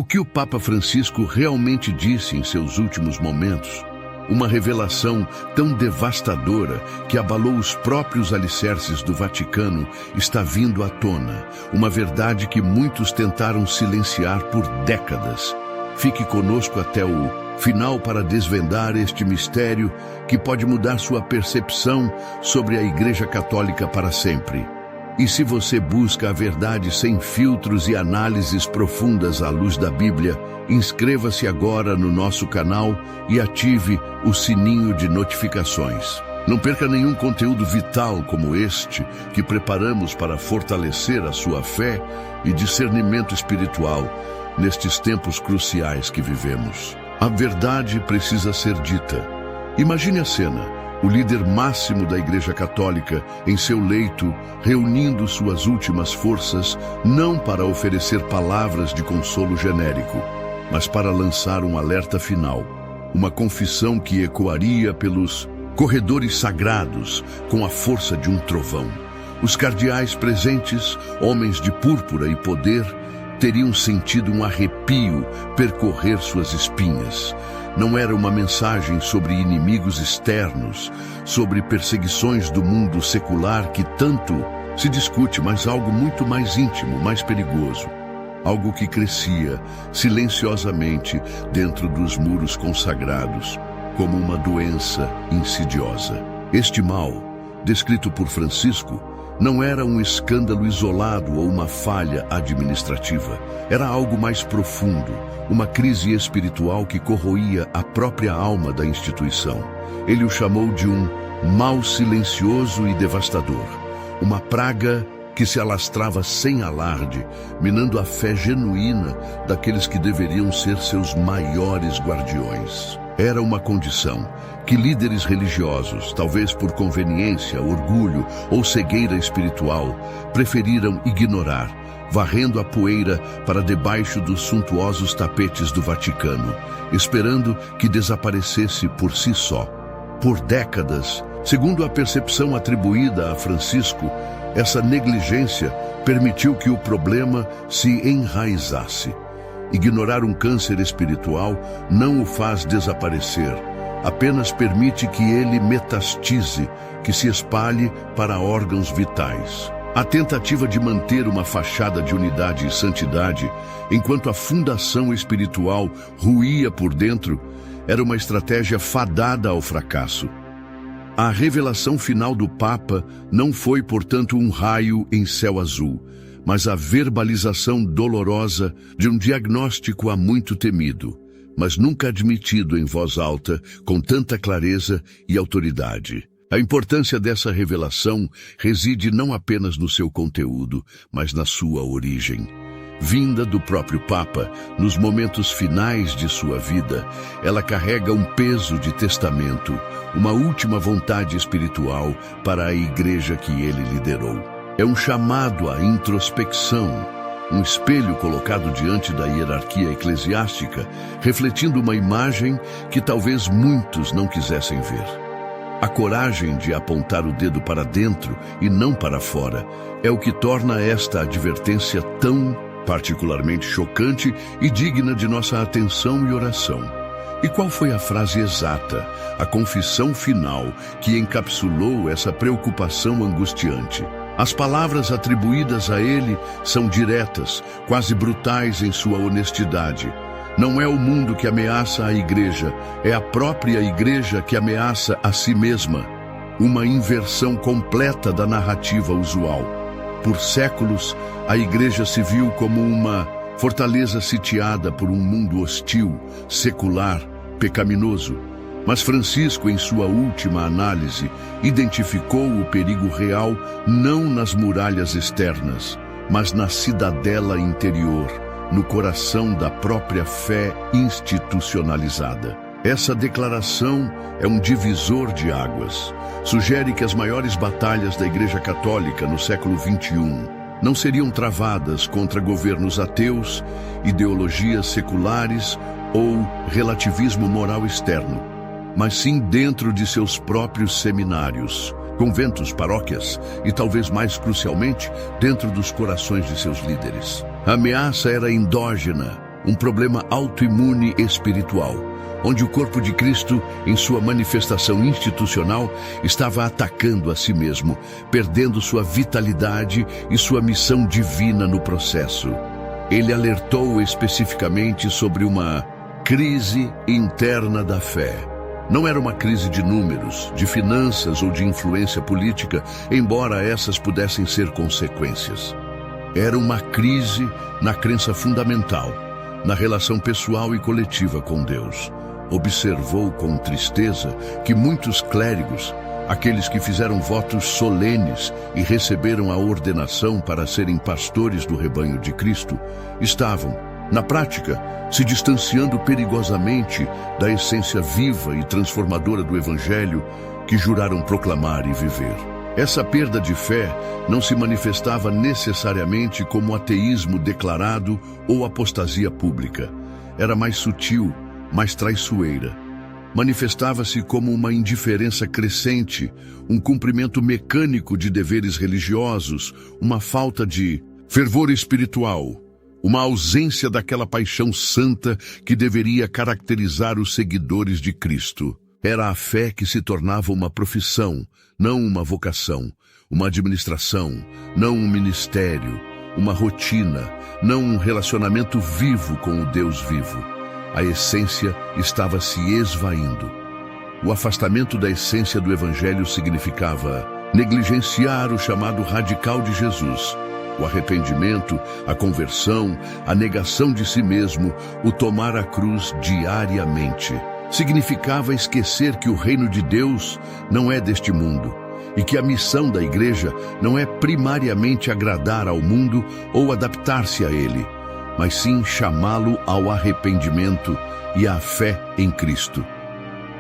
que o Papa Francisco realmente disse em seus últimos momentos? Uma revelação tão devastadora que abalou os próprios alicerces do Vaticano está vindo à tona, uma verdade que muitos tentaram silenciar por décadas. Fique conosco até o final para desvendar este mistério que pode mudar sua percepção sobre a Igreja Católica para sempre. E se você busca a verdade sem filtros e análises profundas à luz da Bíblia, inscreva-se agora no nosso canal e ative o sininho de notificações. Não perca nenhum conteúdo vital como este que preparamos para fortalecer a sua fé e discernimento espiritual nestes tempos cruciais que vivemos. A verdade precisa ser dita. Imagine a cena. O líder máximo da Igreja Católica, em seu leito, reunindo suas últimas forças, não para oferecer palavras de consolo genérico, mas para lançar um alerta final, uma confissão que ecoaria pelos corredores sagrados com a força de um trovão. Os cardeais presentes, homens de púrpura e poder, teriam sentido um arrepio percorrer suas espinhas. Não era uma mensagem sobre inimigos externos, sobre perseguições do mundo secular que tanto se discute, mas algo muito mais íntimo, mais perigoso. Algo que crescia silenciosamente dentro dos muros consagrados, como uma doença insidiosa. Este mal, descrito por Francisco, não era um escândalo isolado ou uma falha administrativa. Era algo mais profundo, uma crise espiritual que corroía a própria alma da instituição. Ele o chamou de um mal silencioso e devastador, uma praga que se alastrava sem alarde, minando a fé genuína daqueles que deveriam ser seus maiores guardiões. Era uma condição que líderes religiosos, talvez por conveniência, orgulho ou cegueira espiritual, preferiram ignorar, varrendo a poeira para debaixo dos suntuosos tapetes do Vaticano, esperando que desaparecesse por si só. Por décadas, segundo a percepção atribuída a Francisco, essa negligência permitiu que o problema se enraizasse. Ignorar um câncer espiritual não o faz desaparecer, apenas permite que ele metastize, que se espalhe para órgãos vitais. A tentativa de manter uma fachada de unidade e santidade, enquanto a fundação espiritual ruía por dentro, era uma estratégia fadada ao fracasso. A revelação final do Papa não foi, portanto, um raio em céu azul, mas a verbalização dolorosa de um diagnóstico há muito temido, mas nunca admitido em voz alta, com tanta clareza e autoridade. A importância dessa revelação reside não apenas no seu conteúdo, mas na sua origem. Vinda do próprio Papa, nos momentos finais de sua vida, ela carrega um peso de testamento, uma última vontade espiritual para a Igreja que ele liderou. É um chamado à introspecção, um espelho colocado diante da hierarquia eclesiástica, refletindo uma imagem que talvez muitos não quisessem ver. A coragem de apontar o dedo para dentro e não para fora é o que torna esta advertência tão particularmente chocante e digna de nossa atenção e oração. E qual foi a frase exata, a confissão final que encapsulou essa preocupação angustiante? As palavras atribuídas a ele são diretas, quase brutais em sua honestidade. Não é o mundo que ameaça a Igreja, é a própria Igreja que ameaça a si mesma. Uma inversão completa da narrativa usual. Por séculos, a Igreja se viu como uma fortaleza sitiada por um mundo hostil, secular, pecaminoso. Mas Francisco, em sua última análise, identificou o perigo real não nas muralhas externas, mas na cidadela interior, no coração da própria fé institucionalizada. Essa declaração é um divisor de águas. Sugere que as maiores batalhas da Igreja Católica no século XXI não seriam travadas contra governos ateus, ideologias seculares ou relativismo moral externo, mas sim dentro de seus próprios seminários, conventos, paróquias e, talvez mais crucialmente, dentro dos corações de seus líderes. A ameaça era endógena, um problema autoimune espiritual, onde o corpo de Cristo, em sua manifestação institucional, estava atacando a si mesmo, perdendo sua vitalidade e sua missão divina no processo. Ele alertou especificamente sobre uma crise interna da fé. Não era uma crise de números, de finanças ou de influência política, embora essas pudessem ser consequências. Era uma crise na crença fundamental, na relação pessoal e coletiva com Deus. Observou com tristeza que muitos clérigos, aqueles que fizeram votos solenes e receberam a ordenação para serem pastores do rebanho de Cristo, estavam, na prática, se distanciando perigosamente da essência viva e transformadora do Evangelho que juraram proclamar e viver. Essa perda de fé não se manifestava necessariamente como ateísmo declarado ou apostasia pública. Era mais sutil, mais traiçoeira. Manifestava-se como uma indiferença crescente, um cumprimento mecânico de deveres religiosos, uma falta de fervor espiritual, uma ausência daquela paixão santa que deveria caracterizar os seguidores de Cristo. Era a fé que se tornava uma profissão, não uma vocação, uma administração, não um ministério, uma rotina, não um relacionamento vivo com o Deus vivo. A essência estava se esvaindo. O afastamento da essência do Evangelho significava negligenciar o chamado radical de Jesus. O arrependimento, a conversão, a negação de si mesmo, o tomar a cruz diariamente. Significava esquecer que o reino de Deus não é deste mundo e que a missão da igreja não é primariamente agradar ao mundo ou adaptar-se a ele, mas sim chamá-lo ao arrependimento e à fé em Cristo.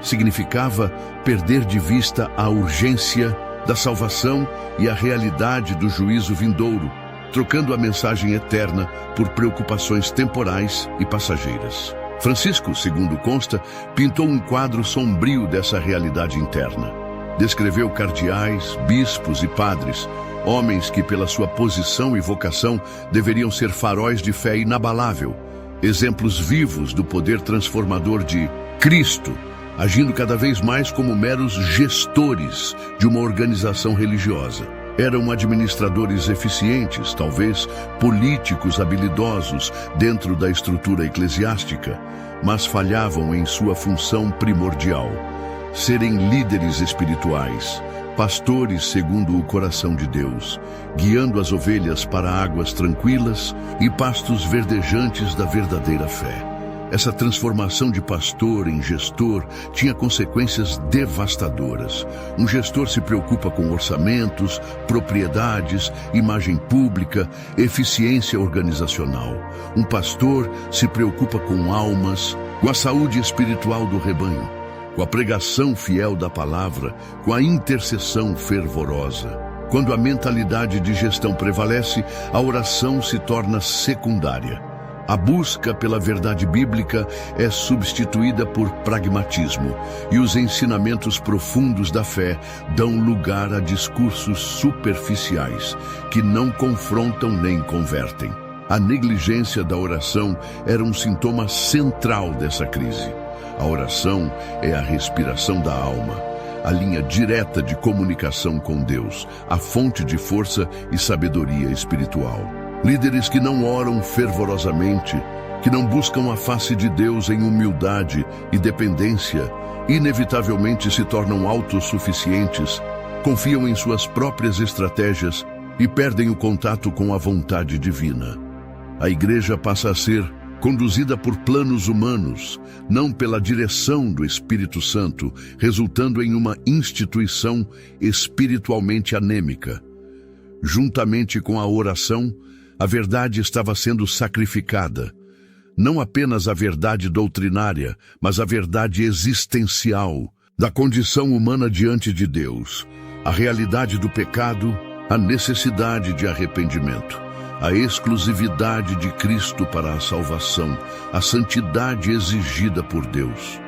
Significava perder de vista a urgência da salvação e a realidade do juízo vindouro, trocando a mensagem eterna por preocupações temporais e passageiras. Francisco, segundo consta, pintou um quadro sombrio dessa realidade interna. Descreveu cardeais, bispos e padres, homens que pela sua posição e vocação deveriam ser faróis de fé inabalável, exemplos vivos do poder transformador de Cristo, agindo cada vez mais como meros gestores de uma organização religiosa. Eram administradores eficientes, talvez políticos habilidosos dentro da estrutura eclesiástica, mas falhavam em sua função primordial: serem líderes espirituais, pastores segundo o coração de Deus, guiando as ovelhas para águas tranquilas e pastos verdejantes da verdadeira fé. Essa transformação de pastor em gestor tinha consequências devastadoras. Um gestor se preocupa com orçamentos, propriedades, imagem pública, eficiência organizacional. Um pastor se preocupa com almas, com a saúde espiritual do rebanho, com a pregação fiel da palavra, com a intercessão fervorosa. Quando a mentalidade de gestão prevalece, a oração se torna secundária. A busca pela verdade bíblica é substituída por pragmatismo, e os ensinamentos profundos da fé dão lugar a discursos superficiais, que não confrontam nem convertem. A negligência da oração era um sintoma central dessa crise. A oração é a respiração da alma, a linha direta de comunicação com Deus, a fonte de força e sabedoria espiritual. Líderes que não oram fervorosamente, que não buscam a face de Deus em humildade e dependência, inevitavelmente se tornam autossuficientes, confiam em suas próprias estratégias e perdem o contato com a vontade divina. A igreja passa a ser conduzida por planos humanos, não pela direção do Espírito Santo, resultando em uma instituição espiritualmente anêmica. Juntamente com a oração, a verdade estava sendo sacrificada. Não apenas a verdade doutrinária, mas a verdade existencial da condição humana diante de Deus, a realidade do pecado, a necessidade de arrependimento, a exclusividade de Cristo para a salvação, a santidade exigida por Deus.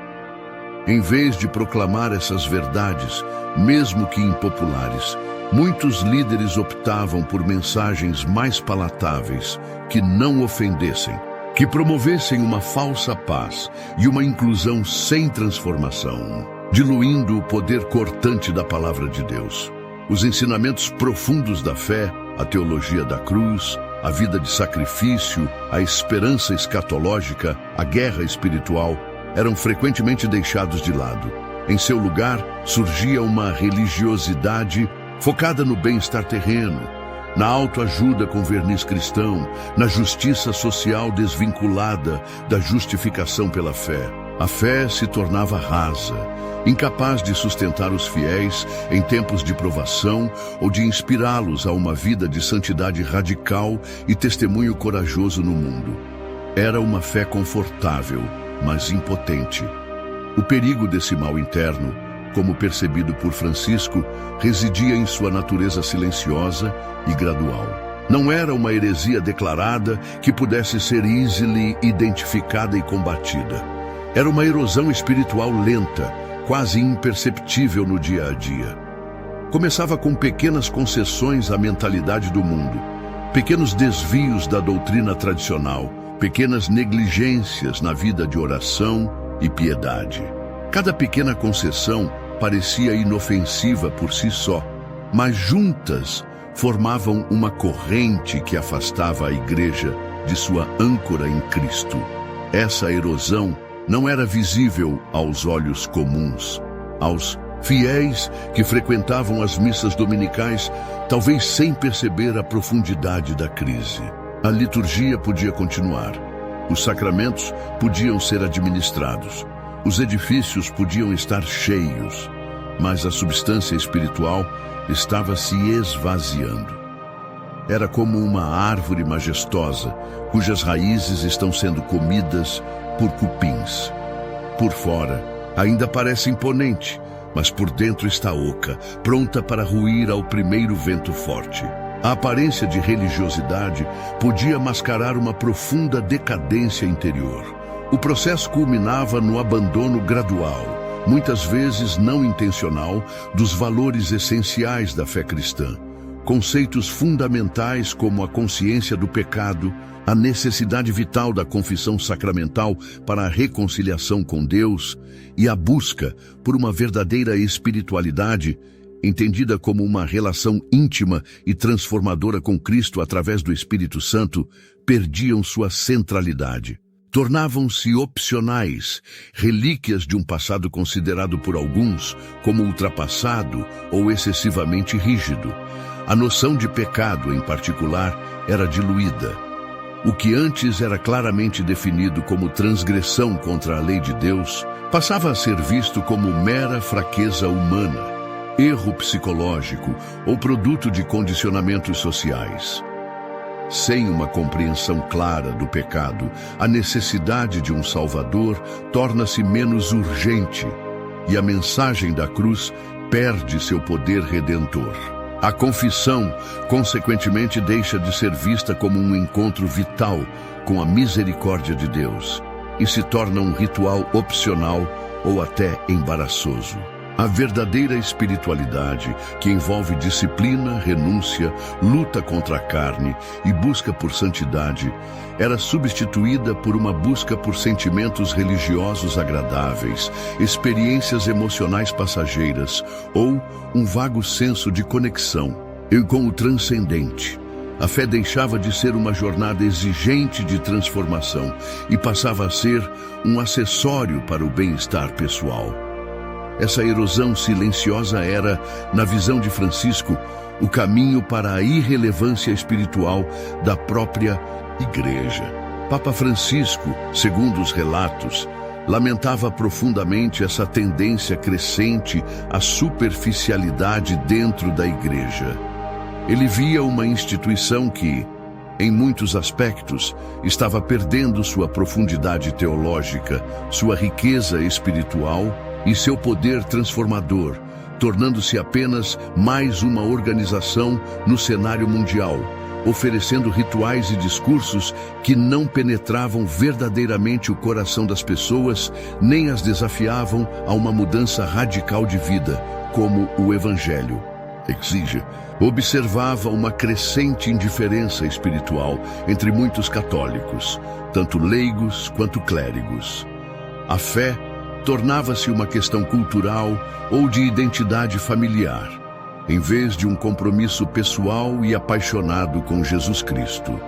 Em vez de proclamar essas verdades, mesmo que impopulares, muitos líderes optavam por mensagens mais palatáveis, que não ofendessem, que promovessem uma falsa paz e uma inclusão sem transformação, diluindo o poder cortante da palavra de Deus. Os ensinamentos profundos da fé, a teologia da cruz, a vida de sacrifício, a esperança escatológica, a guerra espiritual, eram frequentemente deixados de lado. Em seu lugar, surgia uma religiosidade focada no bem-estar terreno, na autoajuda com verniz cristão, na justiça social desvinculada da justificação pela fé. A fé se tornava rasa, incapaz de sustentar os fiéis em tempos de provação ou de inspirá-los a uma vida de santidade radical e testemunho corajoso no mundo. Era uma fé confortável, mas impotente. O perigo desse mal interno, como percebido por Francisco, residia em sua natureza silenciosa e gradual. Não era uma heresia declarada que pudesse ser easily identificada e combatida. Era uma erosão espiritual lenta, quase imperceptível no dia a dia. Começava com pequenas concessões à mentalidade do mundo, pequenos desvios da doutrina tradicional, pequenas negligências na vida de oração e piedade. Cada pequena concessão parecia inofensiva por si só, mas juntas formavam uma corrente que afastava a igreja de sua âncora em Cristo. Essa erosão não era visível aos olhos comuns. Aos fiéis que frequentavam as missas dominicais, talvez sem perceber a profundidade da crise. A liturgia podia continuar, os sacramentos podiam ser administrados, os edifícios podiam estar cheios, mas a substância espiritual estava se esvaziando. Era como uma árvore majestosa, cujas raízes estão sendo comidas por cupins. Por fora, ainda parece imponente, mas por dentro está oca, pronta para ruir ao primeiro vento forte. A aparência de religiosidade podia mascarar uma profunda decadência interior. O processo culminava no abandono gradual, muitas vezes não intencional, dos valores essenciais da fé cristã. Conceitos fundamentais como a consciência do pecado, a necessidade vital da confissão sacramental para a reconciliação com Deus e a busca por uma verdadeira espiritualidade, entendida como uma relação íntima e transformadora com Cristo através do Espírito Santo, perdiam sua centralidade. Tornavam-se opcionais, relíquias de um passado considerado por alguns como ultrapassado ou excessivamente rígido. A noção de pecado, em particular, era diluída. O que antes era claramente definido como transgressão contra a lei de Deus, passava a ser visto como mera fraqueza humana, erro psicológico ou produto de condicionamentos sociais. Sem uma compreensão clara do pecado, a necessidade de um Salvador torna-se menos urgente e a mensagem da cruz perde seu poder redentor. A confissão, consequentemente, deixa de ser vista como um encontro vital com a misericórdia de Deus e se torna um ritual opcional ou até embaraçoso. A verdadeira espiritualidade, que envolve disciplina, renúncia, luta contra a carne e busca por santidade, era substituída por uma busca por sentimentos religiosos agradáveis, experiências emocionais passageiras ou um vago senso de conexão com o transcendente. A fé deixava de ser uma jornada exigente de transformação e passava a ser um acessório para o bem-estar pessoal. Essa erosão silenciosa era, na visão de Francisco, o caminho para a irrelevância espiritual da própria Igreja. Papa Francisco, segundo os relatos, lamentava profundamente essa tendência crescente à superficialidade dentro da Igreja. Ele via uma instituição que, em muitos aspectos, estava perdendo sua profundidade teológica, sua riqueza espiritual e seu poder transformador, tornando-se apenas mais uma organização no cenário mundial, oferecendo rituais e discursos que não penetravam verdadeiramente o coração das pessoas, nem as desafiavam a uma mudança radical de vida, como o Evangelho. exige, observava uma crescente indiferença espiritual entre muitos católicos, tanto leigos quanto clérigos. A fé tornava-se uma questão cultural ou de identidade familiar, em vez de um compromisso pessoal e apaixonado com Jesus Cristo.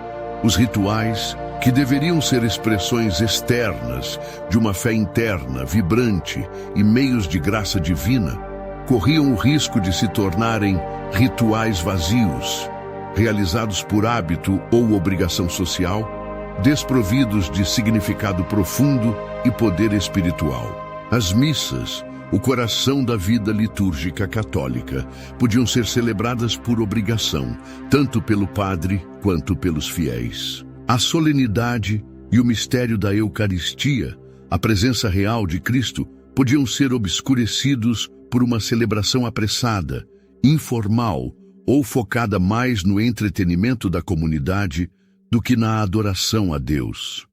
Os rituais, que deveriam ser expressões externas de uma fé interna, vibrante e meios de graça divina, corriam o risco de se tornarem rituais vazios, realizados por hábito ou obrigação social, desprovidos de significado profundo e poder espiritual. As missas, o coração da vida litúrgica católica, podiam ser celebradas por obrigação, tanto pelo padre quanto pelos fiéis. A solenidade e o mistério da Eucaristia, a presença real de Cristo, podiam ser obscurecidos por uma celebração apressada, informal ou focada mais no entretenimento da comunidade do que na adoração a Deus.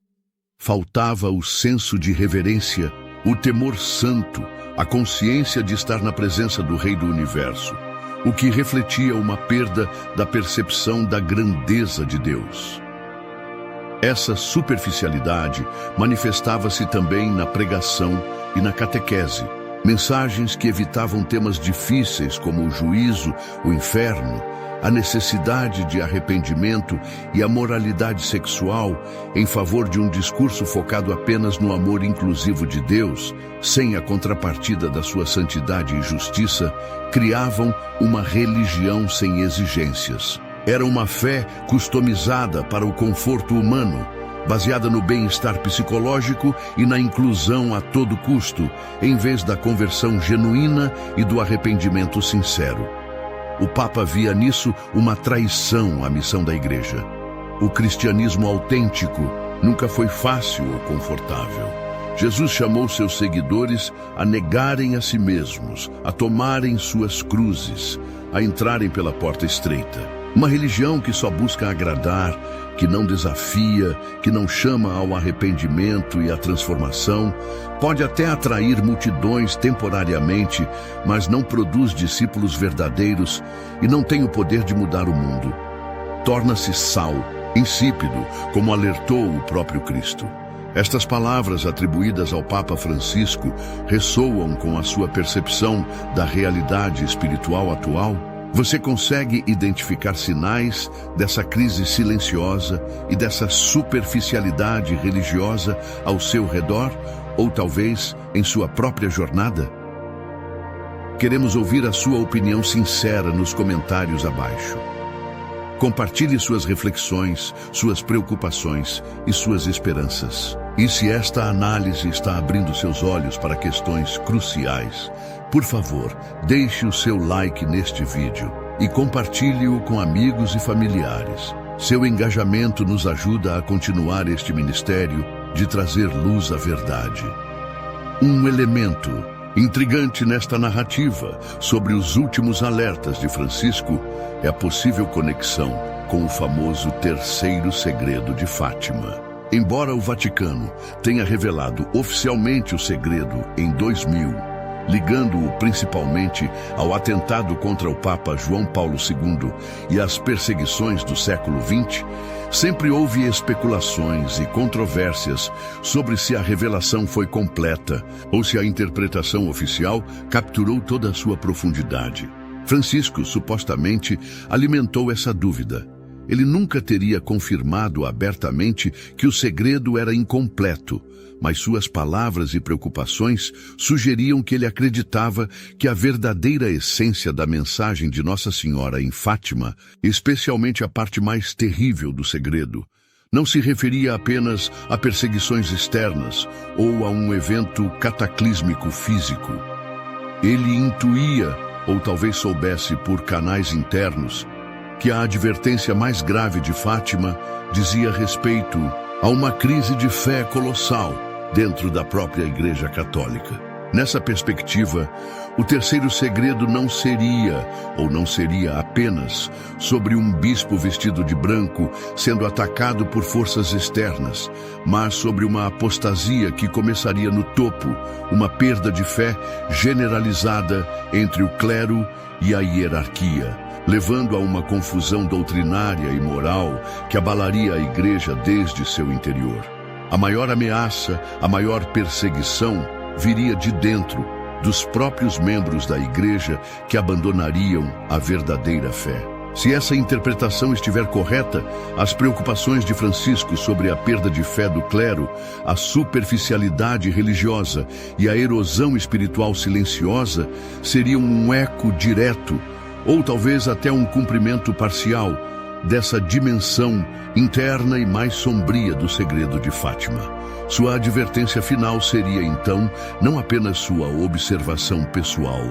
Faltava o senso de reverência, o temor santo, a consciência de estar na presença do Rei do Universo, o que refletia uma perda da percepção da grandeza de Deus. Essa superficialidade manifestava-se também na pregação e na catequese, mensagens que evitavam temas difíceis como o juízo, o inferno, a necessidade de arrependimento e a moralidade sexual em favor de um discurso focado apenas no amor inclusivo de Deus, sem a contrapartida da sua santidade e justiça, criavam uma religião sem exigências. Era uma fé customizada para o conforto humano, baseada no bem-estar psicológico e na inclusão a todo custo, em vez da conversão genuína e do arrependimento sincero. O Papa via nisso uma traição à missão da Igreja. O cristianismo autêntico nunca foi fácil ou confortável. Jesus chamou seus seguidores a negarem a si mesmos, a tomarem suas cruzes, a entrarem pela porta estreita. Uma religião que só busca agradar, que não desafia, que não chama ao arrependimento e à transformação, pode até atrair multidões temporariamente, mas não produz discípulos verdadeiros e não tem o poder de mudar o mundo. Torna-se sal, insípido, como alertou o próprio Cristo. Estas palavras atribuídas ao Papa Francisco ressoam com a sua percepção da realidade espiritual atual? Você consegue identificar sinais dessa crise silenciosa e dessa superficialidade religiosa ao seu redor, ou talvez em sua própria jornada? Queremos ouvir a sua opinião sincera nos comentários abaixo. Compartilhe suas reflexões, suas preocupações e suas esperanças. E se esta análise está abrindo seus olhos para questões cruciais, por favor, deixe o seu like neste vídeo e compartilhe-o com amigos e familiares. Seu engajamento nos ajuda a continuar este ministério de trazer luz à verdade. Um elemento intrigante nesta narrativa sobre os últimos alertas de Francisco é a possível conexão com o famoso terceiro segredo de Fátima. Embora o Vaticano tenha revelado oficialmente o segredo em 2000, ligando-o principalmente ao atentado contra o Papa João Paulo II e às perseguições do século XX, sempre houve especulações e controvérsias sobre se a revelação foi completa ou se a interpretação oficial capturou toda a sua profundidade. Francisco supostamente alimentou essa dúvida. Ele nunca teria confirmado abertamente que o segredo era incompleto, mas suas palavras e preocupações sugeriam que ele acreditava que a verdadeira essência da mensagem de Nossa Senhora em Fátima, especialmente a parte mais terrível do segredo, não se referia apenas a perseguições externas ou a um evento cataclísmico físico. Ele intuía, ou talvez soubesse por canais internos, que a advertência mais grave de Fátima dizia respeito a uma crise de fé colossal dentro da própria Igreja Católica. Nessa perspectiva, o terceiro segredo não seria apenas sobre um bispo vestido de branco sendo atacado por forças externas, mas sobre uma apostasia que começaria no topo, uma perda de fé generalizada entre o clero e a hierarquia, levando a uma confusão doutrinária e moral que abalaria a igreja desde seu interior. A maior ameaça, a maior perseguição viria de dentro, dos próprios membros da igreja que abandonariam a verdadeira fé. Se essa interpretação estiver correta, as preocupações de Francisco sobre a perda de fé do clero, a superficialidade religiosa e a erosão espiritual silenciosa seriam um eco direto, ou talvez até um cumprimento parcial, dessa dimensão interna e mais sombria do segredo de Fátima. Sua advertência final seria, então, não apenas sua observação pessoal,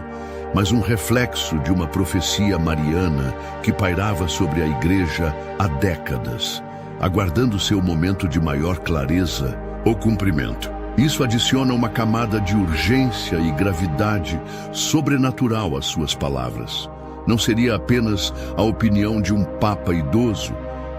mas um reflexo de uma profecia mariana que pairava sobre a igreja há décadas, aguardando seu momento de maior clareza ou cumprimento. Isso adiciona uma camada de urgência e gravidade sobrenatural às suas palavras. Não seria apenas a opinião de um papa idoso,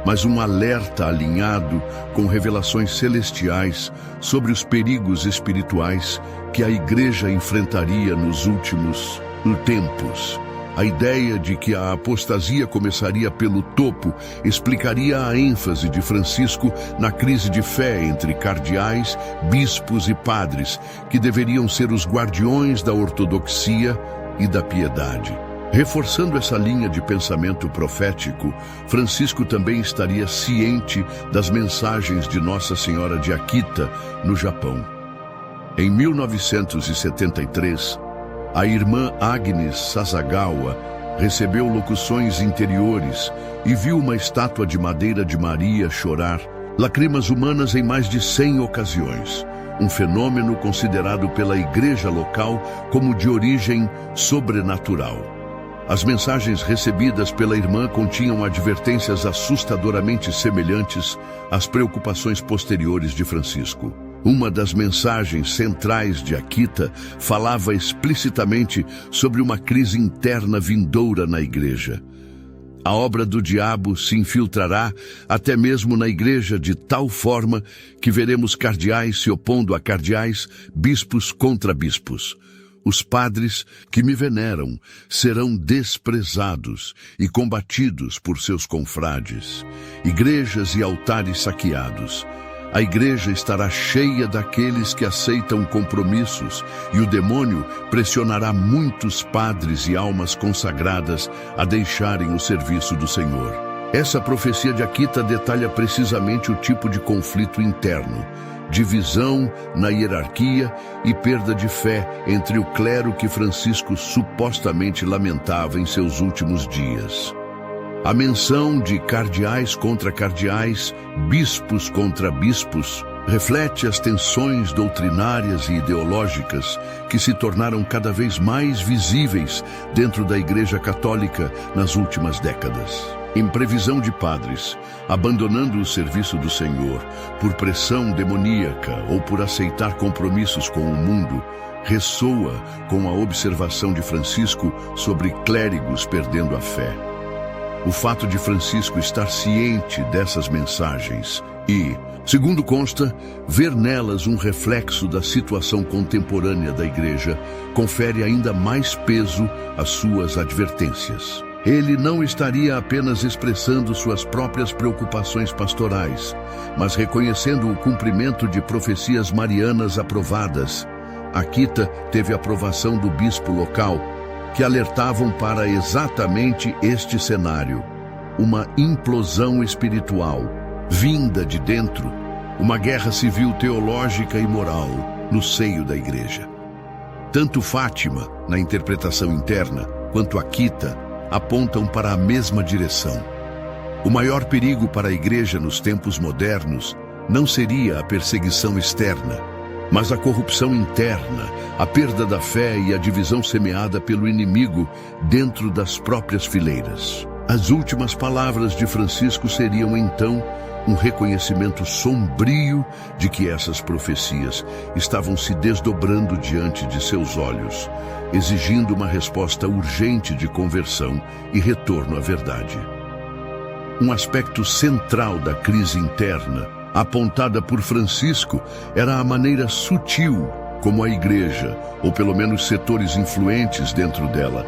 mas um alerta alinhado com revelações celestiais sobre os perigos espirituais que a igreja enfrentaria nos últimos tempos. A ideia de que a apostasia começaria pelo topo explicaria a ênfase de Francisco na crise de fé entre cardeais, bispos e padres, que deveriam ser os guardiões da ortodoxia e da piedade. Reforçando essa linha de pensamento profético, Francisco também estaria ciente das mensagens de Nossa Senhora de Akita, no Japão. Em 1973, a irmã Agnes Sasagawa recebeu locuções interiores e viu uma estátua de madeira de Maria chorar lágrimas humanas em mais de 100 ocasiões. Um fenômeno considerado pela igreja local como de origem sobrenatural. As mensagens recebidas pela irmã continham advertências assustadoramente semelhantes às preocupações posteriores de Francisco. Uma das mensagens centrais de Akita falava explicitamente sobre uma crise interna vindoura na igreja. A obra do diabo se infiltrará até mesmo na igreja de tal forma que veremos cardeais se opondo a cardeais, bispos contra bispos. Os padres que me veneram serão desprezados e combatidos por seus confrades, igrejas e altares saqueados. A igreja estará cheia daqueles que aceitam compromissos e o demônio pressionará muitos padres e almas consagradas a deixarem o serviço do Senhor. Essa profecia de Akita detalha precisamente o tipo de conflito interno, divisão na hierarquia e perda de fé entre o clero que Francisco supostamente lamentava em seus últimos dias. A menção de cardeais contra cardeais, bispos contra bispos, reflete as tensões doutrinárias e ideológicas que se tornaram cada vez mais visíveis dentro da Igreja Católica nas últimas décadas. Em previsão de padres, abandonando o serviço do Senhor por pressão demoníaca ou por aceitar compromissos com o mundo, ressoa com a observação de Francisco sobre clérigos perdendo a fé. O fato de Francisco estar ciente dessas mensagens e, segundo consta, ver nelas um reflexo da situação contemporânea da Igreja, confere ainda mais peso às suas advertências. Ele não estaria apenas expressando suas próprias preocupações pastorais, mas reconhecendo o cumprimento de profecias marianas aprovadas. Akita teve a aprovação do bispo local, que alertavam para exatamente este cenário: uma implosão espiritual, vinda de dentro, uma guerra civil teológica e moral no seio da Igreja. Tanto Fátima, na interpretação interna, quanto Akita apontam para a mesma direção. O maior perigo para a Igreja nos tempos modernos não seria a perseguição externa, mas a corrupção interna, a perda da fé e a divisão semeada pelo inimigo dentro das próprias fileiras. As últimas palavras de Francisco seriam, então, um reconhecimento sombrio de que essas profecias estavam se desdobrando diante de seus olhos, exigindo uma resposta urgente de conversão e retorno à verdade. Um aspecto central da crise interna, apontada por Francisco, era a maneira sutil como a igreja, ou pelo menos setores influentes dentro dela,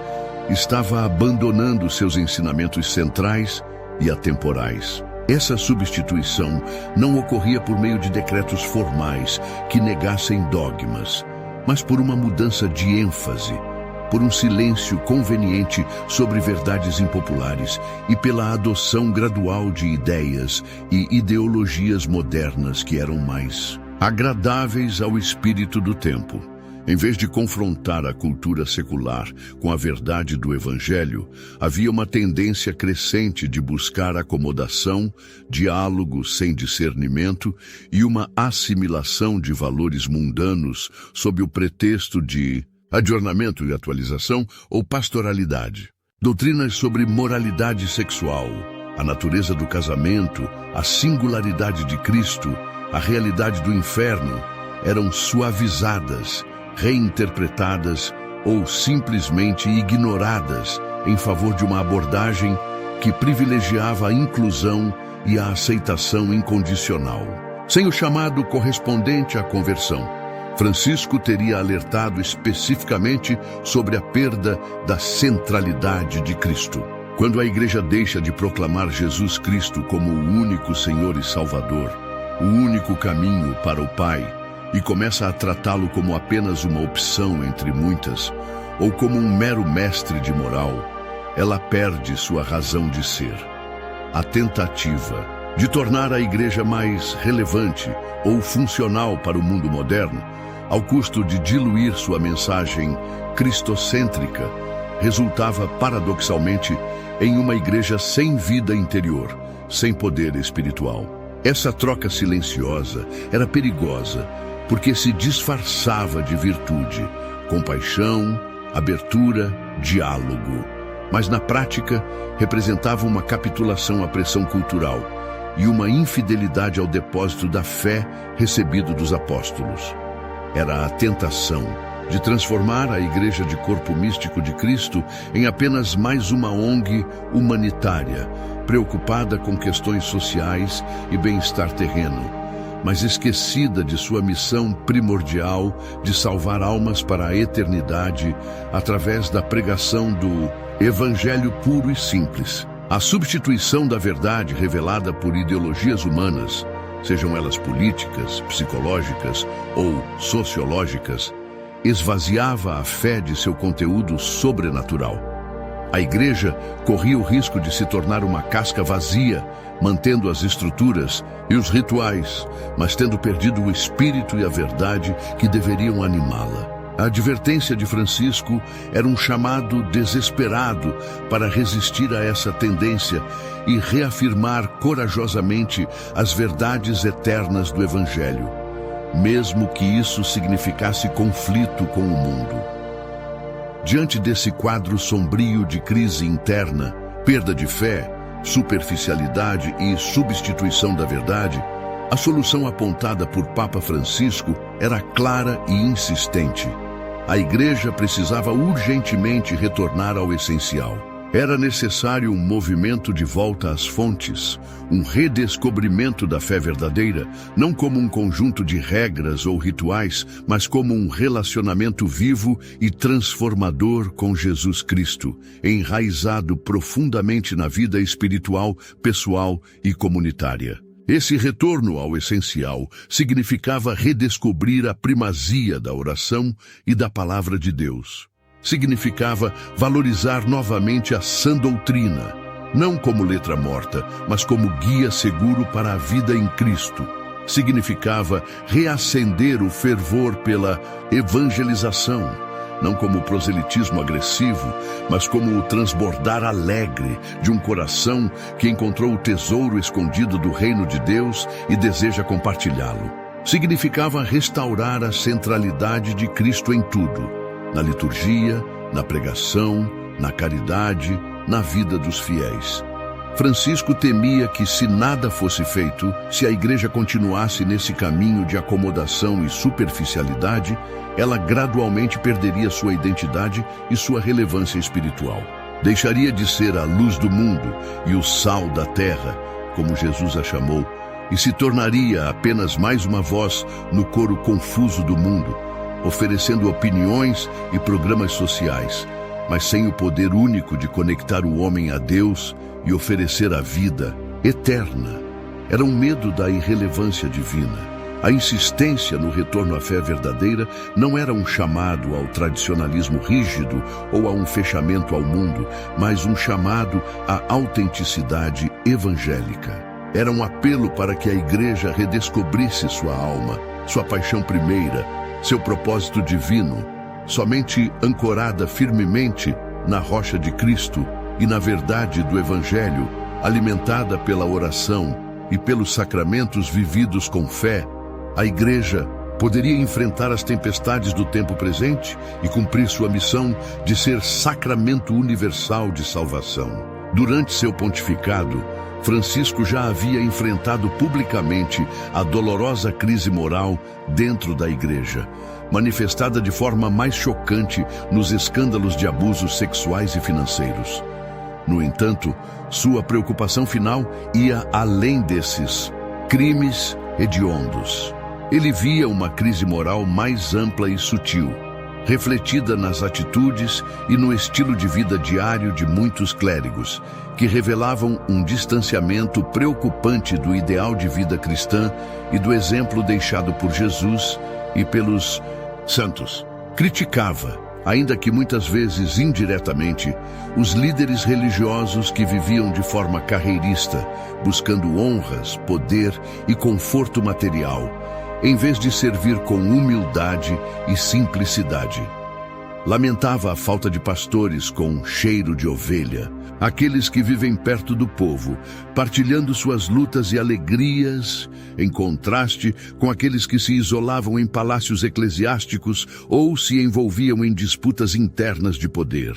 estava abandonando seus ensinamentos centrais e atemporais. Essa substituição não ocorria por meio de decretos formais que negassem dogmas, mas por uma mudança de ênfase, por um silêncio conveniente sobre verdades impopulares e pela adoção gradual de ideias e ideologias modernas que eram mais agradáveis ao espírito do tempo. Em vez de confrontar a cultura secular com a verdade do Evangelho, havia uma tendência crescente de buscar acomodação, diálogo sem discernimento e uma assimilação de valores mundanos sob o pretexto de adornamento e atualização ou pastoralidade. Doutrinas sobre moralidade sexual, a natureza do casamento, a singularidade de Cristo, a realidade do inferno eram suavizadas, reinterpretadas ou simplesmente ignoradas em favor de uma abordagem que privilegiava a inclusão e a aceitação incondicional. Sem o chamado correspondente à conversão, Francisco teria alertado especificamente sobre a perda da centralidade de Cristo. Quando a Igreja deixa de proclamar Jesus Cristo como o único Senhor e Salvador, o único caminho para o Pai, e começa a tratá-lo como apenas uma opção entre muitas, ou como um mero mestre de moral, ela perde sua razão de ser. A tentativa de tornar a igreja mais relevante ou funcional para o mundo moderno, ao custo de diluir sua mensagem cristocêntrica, resultava paradoxalmente em uma igreja sem vida interior, sem poder espiritual. Essa troca silenciosa era perigosa, porque se disfarçava de virtude, compaixão, abertura, diálogo. Mas na prática, representava uma capitulação à pressão cultural e uma infidelidade ao depósito da fé recebido dos apóstolos. Era a tentação de transformar a Igreja de Corpo Místico de Cristo em apenas mais uma ONG humanitária, preocupada com questões sociais e bem-estar terreno, mas esquecida de sua missão primordial de salvar almas para a eternidade através da pregação do Evangelho puro e simples. A substituição da verdade revelada por ideologias humanas, sejam elas políticas, psicológicas ou sociológicas, esvaziava a fé de seu conteúdo sobrenatural. A igreja corria o risco de se tornar uma casca vazia, mantendo as estruturas e os rituais, mas tendo perdido o espírito e a verdade que deveriam animá-la. A advertência de Francisco era um chamado desesperado para resistir a essa tendência e reafirmar corajosamente as verdades eternas do Evangelho, mesmo que isso significasse conflito com o mundo. Diante desse quadro sombrio de crise interna, perda de fé, superficialidade e substituição da verdade, a solução apontada por Papa Francisco era clara e insistente. A Igreja precisava urgentemente retornar ao essencial. Era necessário um movimento de volta às fontes, um redescobrimento da fé verdadeira, não como um conjunto de regras ou rituais, mas como um relacionamento vivo e transformador com Jesus Cristo, enraizado profundamente na vida espiritual, pessoal e comunitária. Esse retorno ao essencial significava redescobrir a primazia da oração e da palavra de Deus. Significava valorizar novamente a sã doutrina, não como letra morta, mas como guia seguro para a vida em Cristo. Significava reacender o fervor pela evangelização, não como o proselitismo agressivo, mas como o transbordar alegre de um coração que encontrou o tesouro escondido do reino de Deus e deseja compartilhá-lo. Significava restaurar a centralidade de Cristo em tudo, na liturgia, na pregação, na caridade, na vida dos fiéis. Francisco temia que, se nada fosse feito, se a igreja continuasse nesse caminho de acomodação e superficialidade, ela gradualmente perderia sua identidade e sua relevância espiritual. Deixaria de ser a luz do mundo e o sal da terra, como Jesus a chamou, e se tornaria apenas mais uma voz no coro confuso do mundo, oferecendo opiniões e programas sociais, mas sem o poder único de conectar o homem a Deus e oferecer a vida eterna. Era um medo da irrelevância divina. A insistência no retorno à fé verdadeira não era um chamado ao tradicionalismo rígido ou a um fechamento ao mundo, mas um chamado à autenticidade evangélica. Era um apelo para que a igreja redescobrisse sua alma, sua paixão primeira, seu propósito divino, somente ancorada firmemente na rocha de Cristo e na verdade do Evangelho, alimentada pela oração e pelos sacramentos vividos com fé, a igreja poderia enfrentar as tempestades do tempo presente e cumprir sua missão de ser sacramento universal de salvação. Durante seu pontificado, Francisco já havia enfrentado publicamente a dolorosa crise moral dentro da igreja, manifestada de forma mais chocante nos escândalos de abusos sexuais e financeiros. No entanto, sua preocupação final ia além desses crimes hediondos. Ele via uma crise moral mais ampla e sutil, refletida nas atitudes e no estilo de vida diário de muitos clérigos, que revelavam um distanciamento preocupante do ideal de vida cristã e do exemplo deixado por Jesus e pelos santos. Criticava, ainda que muitas vezes indiretamente, os líderes religiosos que viviam de forma carreirista, buscando honras, poder e conforto material, em vez de servir com humildade e simplicidade. Lamentava a falta de pastores com cheiro de ovelha, aqueles que vivem perto do povo, partilhando suas lutas e alegrias, em contraste com aqueles que se isolavam em palácios eclesiásticos ou se envolviam em disputas internas de poder.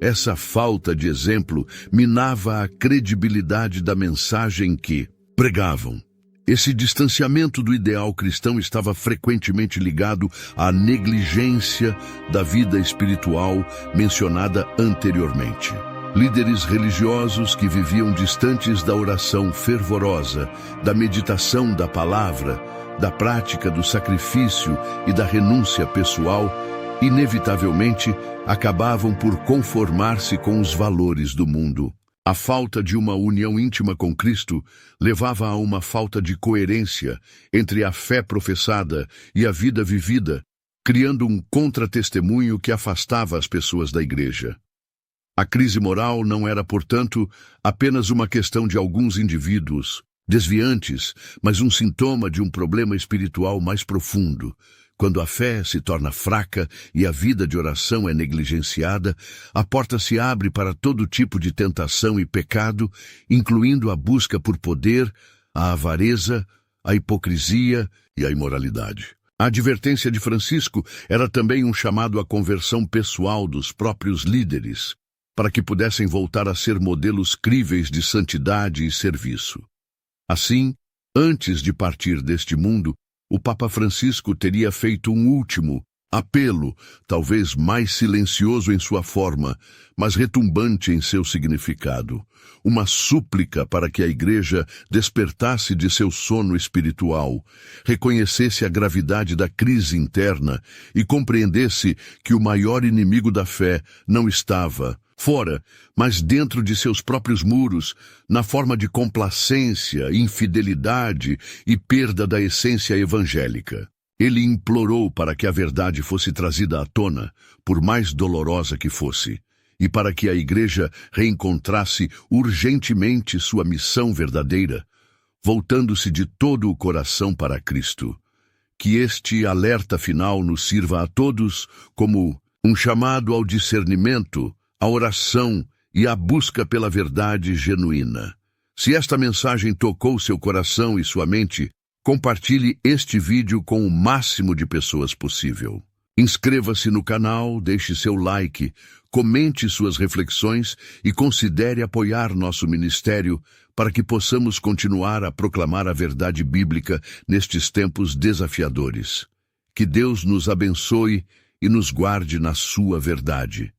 Essa falta de exemplo minava a credibilidade da mensagem que pregavam. Esse distanciamento do ideal cristão estava frequentemente ligado à negligência da vida espiritual mencionada anteriormente. Líderes religiosos que viviam distantes da oração fervorosa, da meditação da palavra, da prática do sacrifício e da renúncia pessoal, inevitavelmente acabavam por conformar-se com os valores do mundo. A falta de uma união íntima com Cristo levava a uma falta de coerência entre a fé professada e a vida vivida, criando um contratestemunho que afastava as pessoas da igreja. A crise moral não era, portanto, apenas uma questão de alguns indivíduos desviantes, mas um sintoma de um problema espiritual mais profundo. Quando a fé se torna fraca e a vida de oração é negligenciada, a porta se abre para todo tipo de tentação e pecado, incluindo a busca por poder, a avareza, a hipocrisia e a imoralidade. A advertência de Francisco era também um chamado à conversão pessoal dos próprios líderes, para que pudessem voltar a ser modelos críveis de santidade e serviço. Assim, antes de partir deste mundo, o Papa Francisco teria feito um último apelo, talvez mais silencioso em sua forma, mas retumbante em seu significado. Uma súplica para que a Igreja despertasse de seu sono espiritual, reconhecesse a gravidade da crise interna e compreendesse que o maior inimigo da fé não estava fora, mas dentro de seus próprios muros, na forma de complacência, infidelidade e perda da essência evangélica. Ele implorou para que a verdade fosse trazida à tona, por mais dolorosa que fosse, e para que a Igreja reencontrasse urgentemente sua missão verdadeira, voltando-se de todo o coração para Cristo. Que este alerta final nos sirva a todos como um chamado ao discernimento, a oração e a busca pela verdade genuína. Se esta mensagem tocou seu coração e sua mente, compartilhe este vídeo com o máximo de pessoas possível. Inscreva-se no canal, deixe seu like, comente suas reflexões e considere apoiar nosso ministério para que possamos continuar a proclamar a verdade bíblica nestes tempos desafiadores. Que Deus nos abençoe e nos guarde na sua verdade.